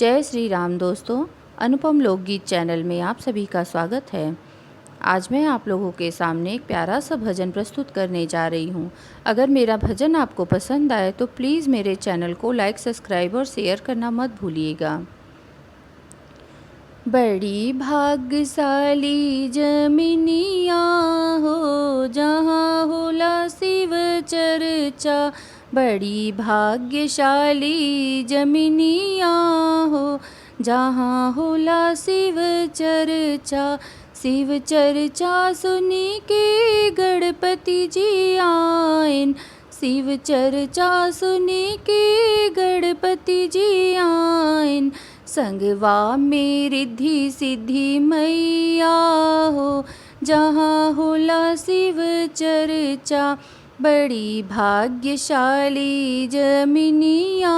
जय श्री राम दोस्तों, अनुपम लोकगीत चैनल में आप सभी का स्वागत है। आज मैं आप लोगों के सामने एक प्यारा सा भजन प्रस्तुत करने जा रही हूँ। अगर मेरा भजन आपको पसंद आए तो प्लीज़ मेरे चैनल को लाइक, सब्सक्राइब और शेयर करना मत भूलिएगा। बड़ी भाग्यशाली जमिनिया हो जहाँ होला शिव चर्चा, बड़ी भाग्यशाली जमिनिया हो जहाँ होला शिव चर्चा। शिव चर्चा सुनी के गणपति जी आइन, शिव चर्चा सुनी के गणपति जी आइन। संगवा में रिद्धि सिद्धि मैया हो जहाँ होला शिव चर्चा, बड़ी भाग्यशाली जमिनिया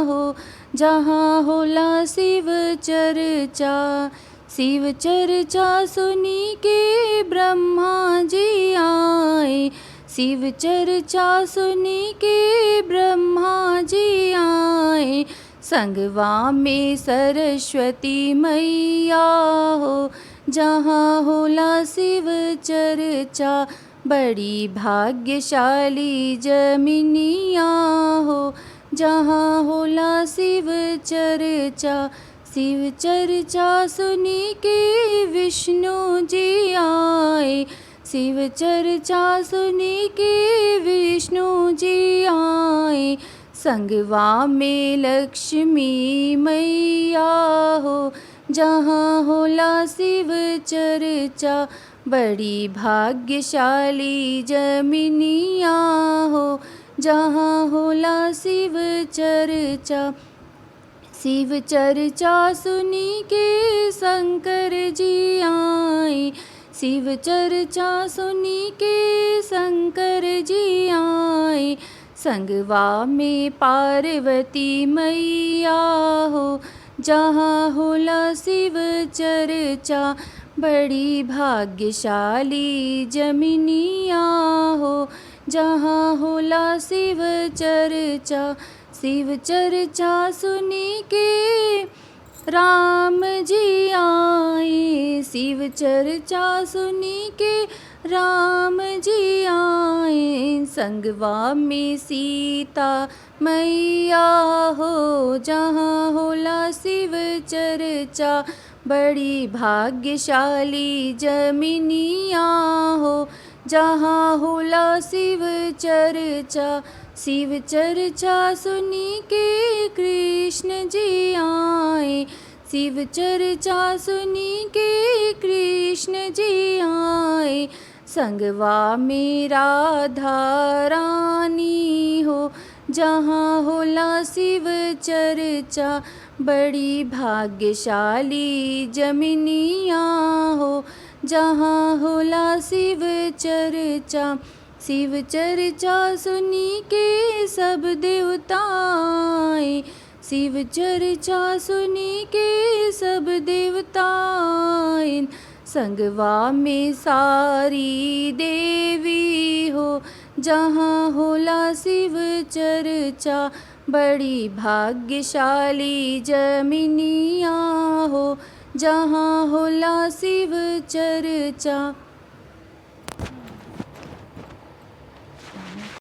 हो जहाँ होला शिव चर्चा। शिव चर्चा सुनी के ब्रह्मा जी आए, शिव चर्चा सुनी के ब्रह्मा जी आए। संगवा में सरस्वती मैया हो जहाँ होला शिव चर्चा, बड़ी भाग्यशाली जमिनिया हो जहाँ होला शिव चर्चा। शिव चर्चा सुनी के विष्णु जी आए, शिव चर्चा सुनी के विष्णु जी आए। संगवा में लक्ष्मी मैया हो जहाँ होला शिव चर्चा, बड़ी भाग्यशाली जमिनिया हो जहाँ होला शिव चर्चा। शिव चर्चा सुनी के शंकर जी आए, शिव चर्चा सुनी के शंकर जी आए। संगवा में पार्वती मैया हो जहाँ होला शिव चर्चा, बड़ी भाग्यशाली जमिनिया हो जहाँ होला शिव चर्चा। शिव चर्चा सुनी के राम जी आए, शिव चर्चा सुनी के राम जी आए। संगवा में सीता मैया हो जहाँ होला शिव चर्चा, बड़ी भाग्यशाली जमिनिया हो जहाँ होला शिव चर्चा। शिव चर्चा सुनी के कृष्ण जी आए, शिव चर्चा सुनी के कृष्ण जी आए। संगवा में राधा रानी हो जहाँ होला शिव चर्चा, बड़ी भाग्यशाली जमिनिया हो जहाँ होला शिव चर्चा। शिव चर्चा सुनी के सब देवताएं, शिव चर्चा सुनी के सब देवताएं। संगवा में सारी देवी हो जहाँ होला शिव चर्चा, बड़ी भाग्यशाली जमिनिया हो जहाँ होला शिव चर्चा।